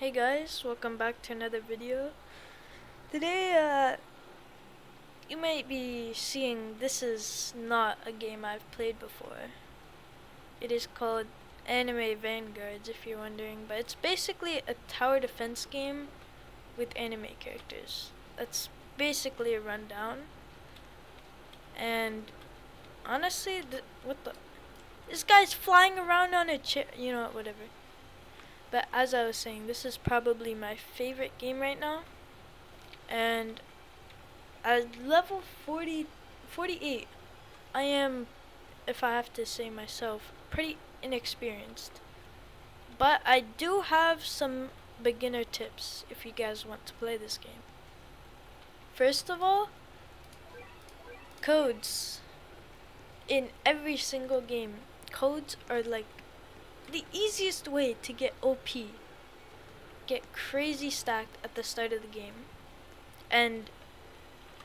Hey guys, welcome back to another video. Today, you might be seeing this is not a game I've played before. It is called Anime Vanguards, if you're wondering, but it's basically a tower defense game with anime characters. That's basically a rundown. And honestly, this guy's flying around on a chair, whatever. But as I was saying, this is probably my favorite game right now. And at level 48, I am, if I have to say myself, pretty inexperienced. But I do have some beginner tips if you guys want to play this game. First of all, codes. In every single game, codes are like the easiest way to get OP, get crazy stacked at the start of the game. And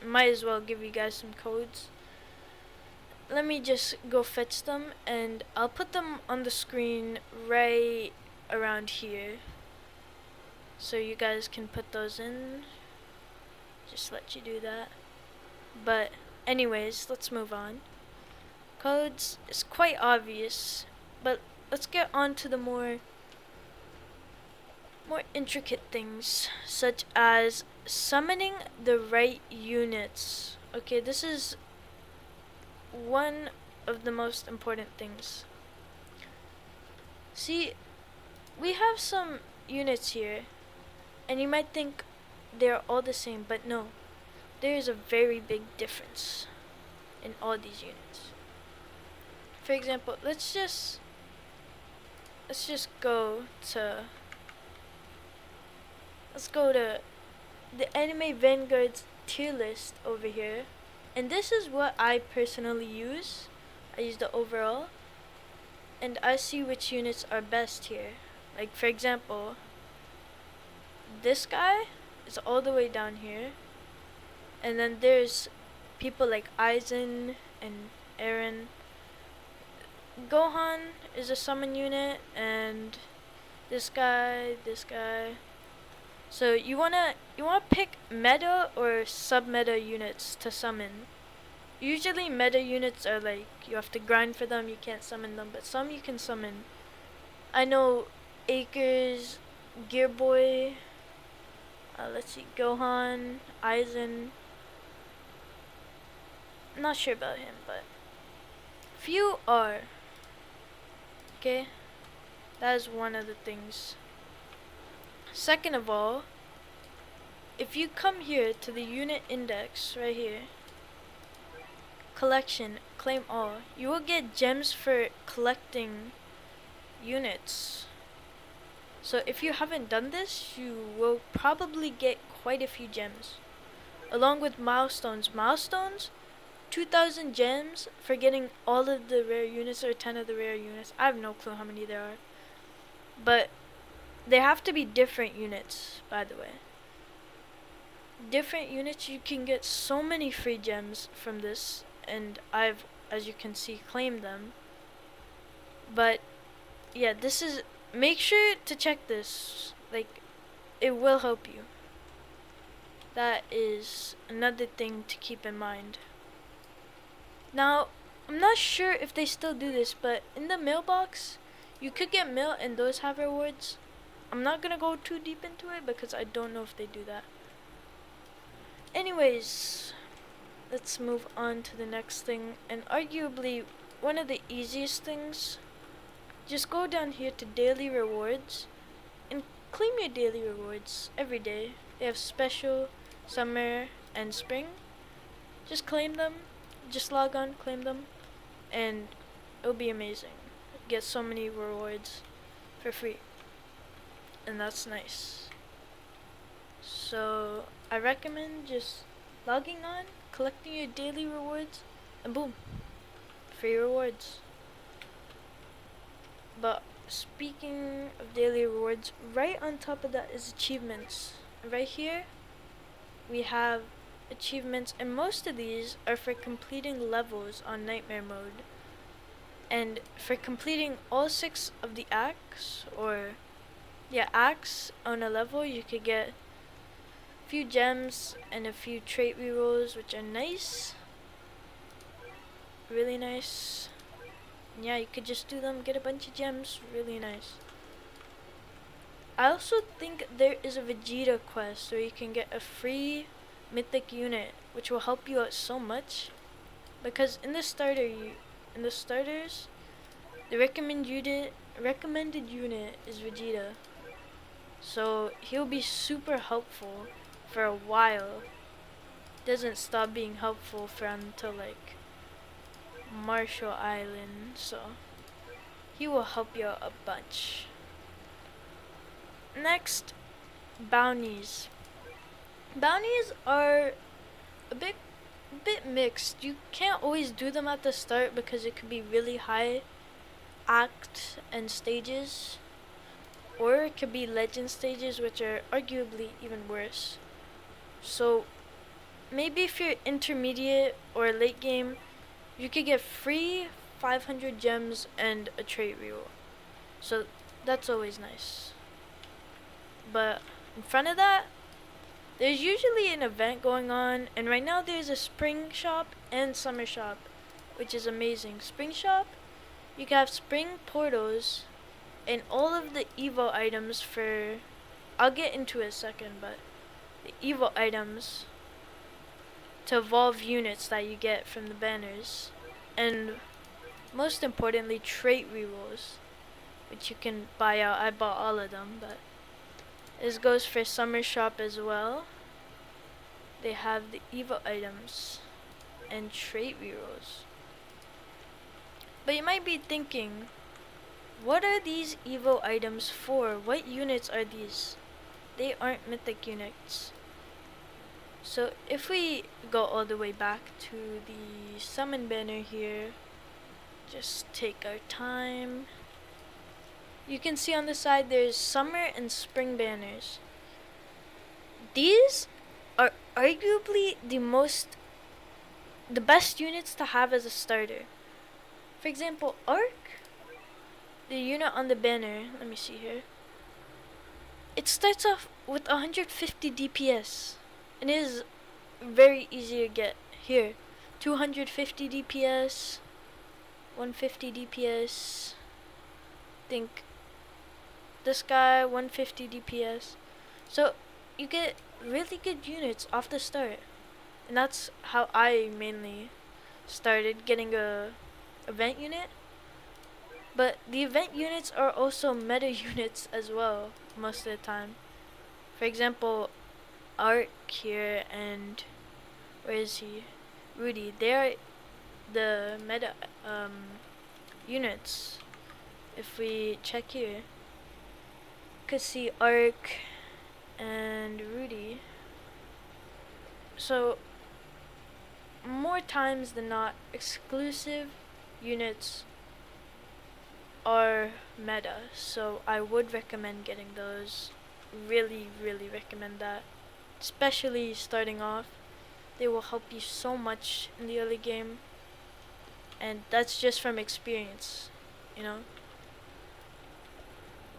might as well give you guys some codes. Let me just go fetch them and I'll put them on the screen right around here so you guys can put those in. Just let you do that. But anyways, let's move on. Codes is quite obvious, but let's get on to the more intricate things, such as summoning the right units. Okay, this is one of the most important things. See, we have some units here, and you might think they're all the same, but no. There is a very big difference in all these units. For example, let's just go to the Anime Vanguards tier list over here. And this is what I personally use. I use the overall. And I see which units are best here. Like for example, this guy is all the way down here. And then there's people like Aizen and Eren. Gohan is a summon unit, and this guy. So you wanna pick meta or sub-meta units to summon. Usually meta units are like you have to grind for them, you can't summon them, but some you can summon. I know Acres, Gearboy, let's see, Gohan, Aizen. Not sure about him, but few are. Okay, that is one of the things. Second of all, if you come here to the unit index right here, collection, claim all, you will get gems for collecting units. So if you haven't done this, you will probably get quite a few gems. Along with milestones. Milestones, 2,000 gems for getting all of the rare units or 10 of the rare units. I have no clue how many there are. But they have to be different units, by the way. Different units, you can get so many free gems from this, and I've, as you can see, claimed them. But yeah, this is, make sure to check this. Like, it will help you. That is another thing to keep in mind. Now, I'm not sure if they still do this, but in the mailbox, you could get mail and those have rewards. I'm not gonna go too deep into it because I don't know if they do that. Anyways, let's move on to the next thing, and arguably one of the easiest things. Just go down here to daily rewards and claim your daily rewards every day. They have special, summer, and spring. Just claim them. Just log on, claim them, and it'll be amazing. Get so many rewards for free. And that's nice. So I recommend just logging on, collecting your daily rewards, and boom, free rewards. But speaking of daily rewards, right on top of that is achievements. Right here we have achievements, and most of these are for completing levels on nightmare mode. And for completing all 6 of the acts, or Yeah, axe on a level you could get a few gems and a few trait rerolls, which are nice. Really nice. And yeah, you could just do them, get a bunch of gems. Really nice. I also think there is a Vegeta quest where you can get a free mythic unit, which will help you out so much. Because in the starters, the recommended unit is Vegeta. So he'll be super helpful for a while. Doesn't stop being helpful for until like Marshall Island. So he will help you out a bunch. Next, bounties. Bounties are a bit mixed. You can't always do them at the start because it could be really high act and stages, or it could be legend stages, which are arguably even worse. So maybe if you're intermediate or late game, you could get free 500 gems and a trait reroll. So that's always nice. But in front of that, there's usually an event going on, and right now there's a spring shop and summer shop, which is amazing. Spring shop, you can have spring portals and all of the Evo items for, I'll get into it in a second, but the Evo items to evolve units that you get from the banners, and most importantly, trait rerolls, which you can buy out. I bought all of them, but this goes for summer shop as well. They have the Evo items and trait rerolls. But you might be thinking, what are these Evo items for? What units are these? They aren't mythic units. So if we go all the way back to the summon banner here, just take our time. You can see on the side there's summer and spring banners. These are arguably the best units to have as a starter. For example, Arc, the unit on the banner, let me see here. It starts off with 150 DPS and is very easy to get. Here, 250 DPS, 150 DPS. Think this guy 150 DPS. So you get really good units off the start, and that's how I mainly started getting a event unit. But the event units are also meta units as well most of the time. For example, Arc here and where is he? Rudy. They are the meta units. If we check here, you could see Arc and Rudy. So more times than not, exclusive units are meta, so I would recommend getting those. Really recommend that, especially starting off. They will help you so much in the early game, and that's just from experience, you know.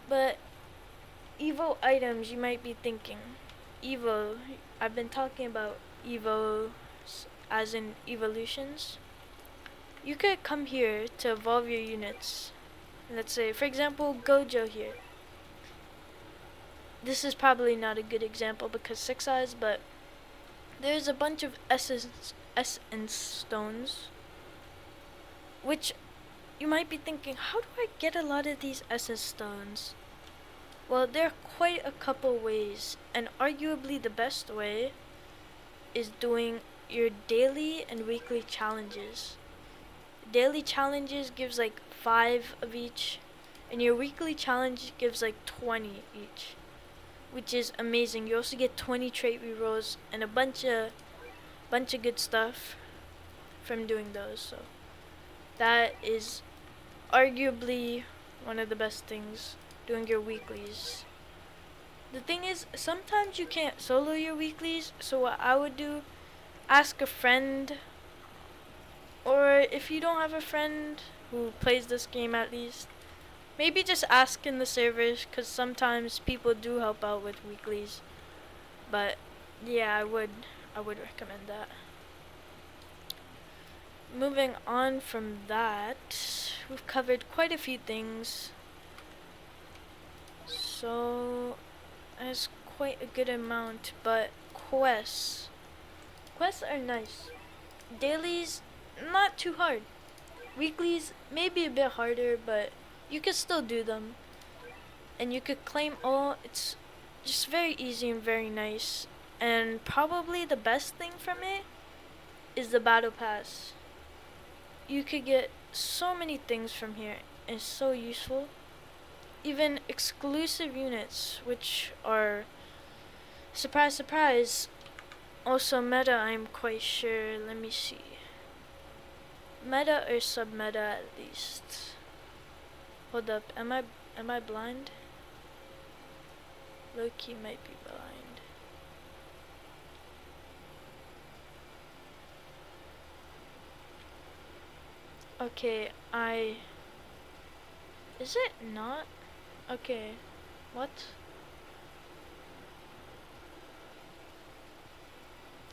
But Evo items, you might be thinking, Evo, I've been talking about Evo as in evolutions. You could come here to evolve your units. Let's say, for example, Gojo here. This is probably not a good example because 6 eyes, but there's a bunch of essence stones, which you might be thinking, how do I get a lot of these essence stones? Well, there are quite a couple ways, and arguably the best way is doing your daily and weekly challenges. Daily challenges gives like 5 of each, and your weekly challenge gives like 20 each, which is amazing. You also get 20 trait rerolls and a bunch of good stuff from doing those. So that is arguably one of the best things, doing your weeklies. The thing is, sometimes you can't solo your weeklies, so what I would do, ask a friend, or if you don't have a friend who plays this game at least, Maybe just ask in the servers, because sometimes people do help out with weeklies. But yeah, I would recommend that. Moving on from that, we've covered quite a few things. So that's quite a good amount, but quests. Quests are nice. Dailies, not too hard. Weeklies, maybe a bit harder, but you can still do them. And you could claim all. It's just very easy and very nice. And probably the best thing from it is the battle pass. You could get so many things from here. It's so useful. Even exclusive units, which are, surprise, surprise, also meta, I'm quite sure. Let me see. Meta or sub-meta at least. Hold up, am I blind? Low-key might be blind. Okay, is it not? Okay, what?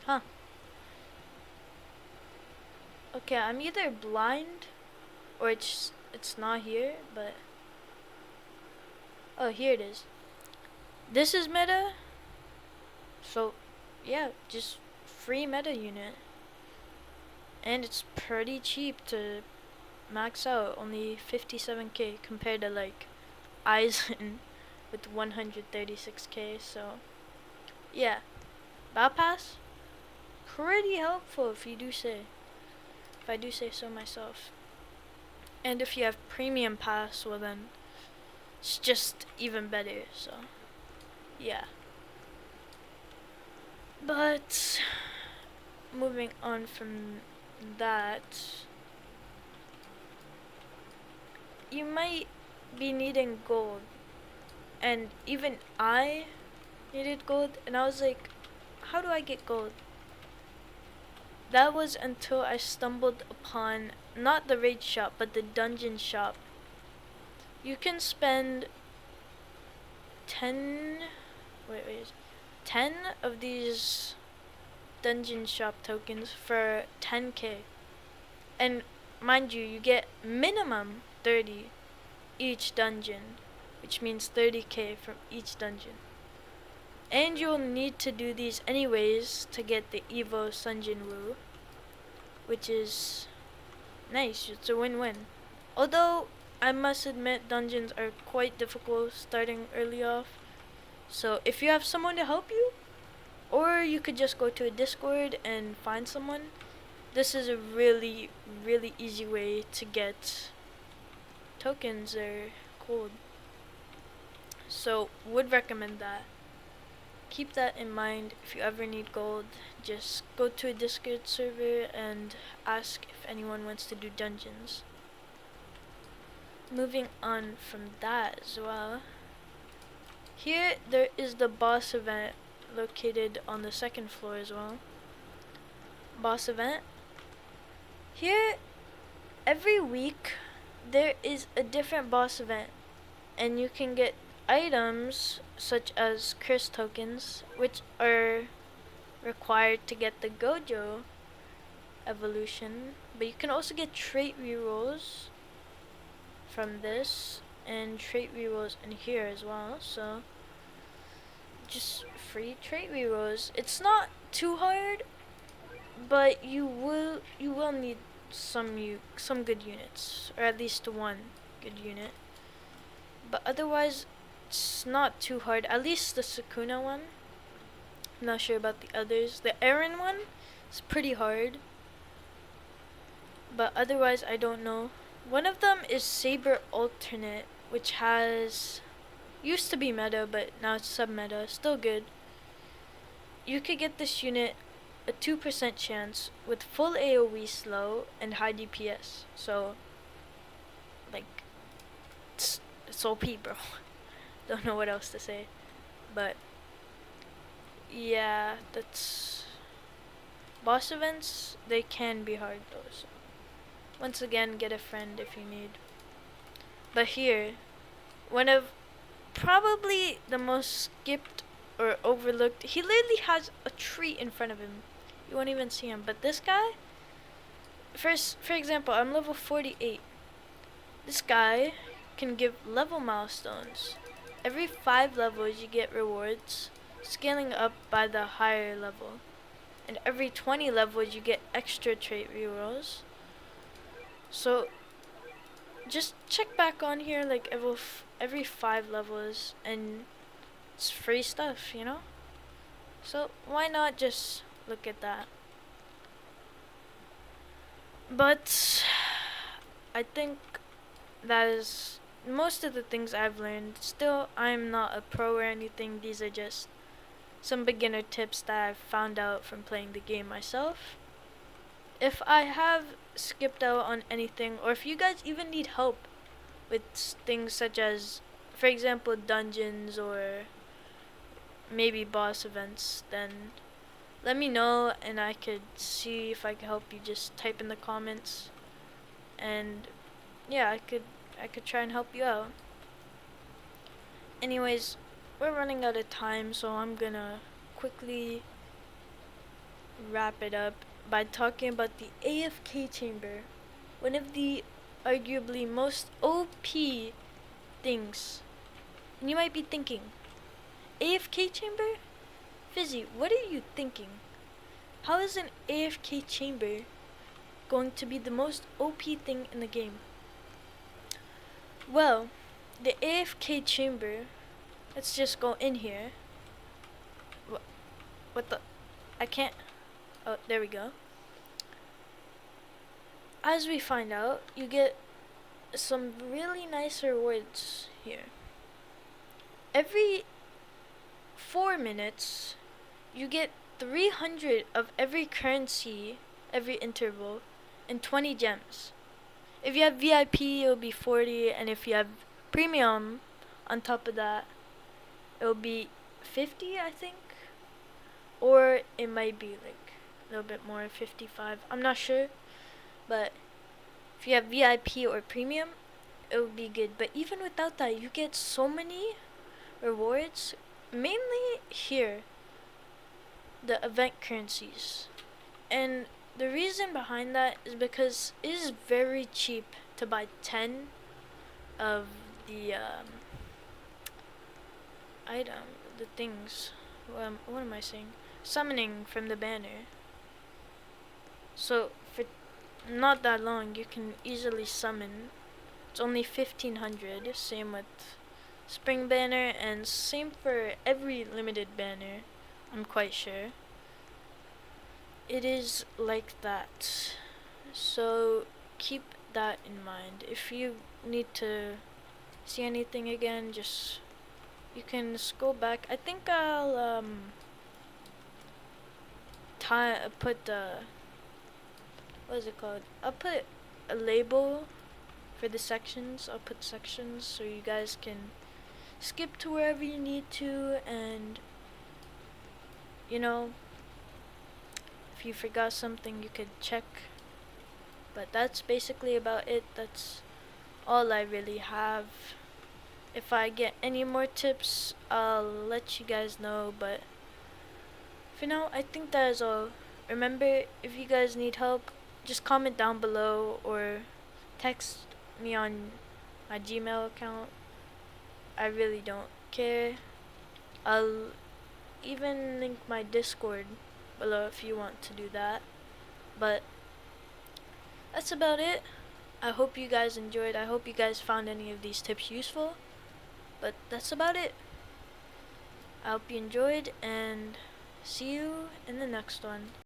Huh. Okay, I'm either blind or it's not here, but oh, here it is. This is meta. So, yeah, just free meta unit. And it's pretty cheap to max out, only 57k compared to like Eisen with 136k. So, yeah, Battle Pass, pretty helpful if I do say so myself. And if you have Premium Pass, well then, it's just even better, so, yeah. But, moving on from that, you might be needing gold. And even I needed gold, and I was like, how do I get gold? That was until I stumbled upon not the raid shop, but the dungeon shop. You can spend 10 10 of these dungeon shop tokens for 10k. And mind you, you get minimum 30 each dungeon, which means 30k from each dungeon. And you'll need to do these anyways to get the Evo Sunjin Woo, which is nice. It's a win-win. Although I must admit dungeons are quite difficult starting early off. So if you have someone to help you, or you could just go to a Discord and find someone, this is a really, really easy way to get tokens or gold. So would recommend that. Keep that in mind. If you ever need gold, just go to a Discord server and ask if anyone wants to do dungeons. Moving on from that as well, here there is the boss event located on the second floor as well. Boss event. Here, every week there is a different boss event, and you can get items such as curse tokens, which are required to get the Gojo evolution, but you can also get trait rerolls from this and trait rerolls in here as well. So just free trait rerolls. It's not too hard, but you will need some good units, or at least one good unit. But otherwise, it's not too hard. At least the Sukuna one. I'm not sure about the others. The Eren one is pretty hard, but otherwise I don't know. One of them is Saber Alternate, which used to be meta, but now it's sub-meta. Still good. You could get this unit a 2% chance with full AoE slow and high DPS. So, like, it's OP, bro. Don't know what else to say. But, yeah, that's... Boss events, they can be hard though. So once again, get a friend if you need. But here, one of probably the most skipped or overlooked. He literally has a tree in front of him. You won't even see him. But this guy, for example, I'm level 48. This guy can give level milestones. Every 5 levels you get rewards, scaling up by the higher level. And every 20 levels you get extra trait rerolls. So just check back on here like every 5 levels, and it's free stuff, you know? So why not just look at that? But I think that is most of the things I've learned. Still, I'm not a pro or anything. These are just some beginner tips that I've found out from playing the game myself. If I have skipped out on anything, or if you guys even need help with things such as, for example, dungeons or maybe boss events, then let me know and I could see if I can help you. Just type in the comments, and yeah, I could try and help you out. Anyways, we're running out of time, so I'm gonna quickly wrap it up by talking about the AFK Chamber, one of the arguably most OP things. And you might be thinking, AFK Chamber? Fizzy, what are you thinking? How is an AFK Chamber going to be the most OP thing in the game? Well, the AFK Chamber, let's just go in here. What the? I can't. Oh, there we go. As we find out, you get some really nice rewards here. Every 4 minutes, you get 300 of every currency, every interval, and 20 gems. If you have VIP, it'll be 40, and if you have premium on top of that, it'll be 50, I think. Or it might be like a little bit more, 55. I'm not sure. But if you have VIP or premium, it would be good. But even without that, you get so many rewards. Mainly here, the event currencies. And the reason behind that is because it is very cheap to buy 10 of the the things. What am I saying? Summoning from the banner. So for not that long, you can easily summon. It's only 1500. Same with Spring Banner, and same for every limited banner. I'm quite sure. It is like that. So keep that in mind. If you need to see anything again, just you can scroll back. I think I'll put what is it called? I'll put a label for the sections. I'll put sections so you guys can skip to wherever you need to, and you know, if you forgot something, you could check. But that's basically about it. That's all I really have. If I get any more tips, I'll let you guys know, but for now, I think that is all. Remember, if you guys need help, just comment down below or text me on my Gmail account. I really don't care. I'll even link my Discord below if you want to do that. But that's about it. I hope you guys enjoyed. I hope you guys found any of these tips useful. But that's about it. I hope you enjoyed, and see you in the next one.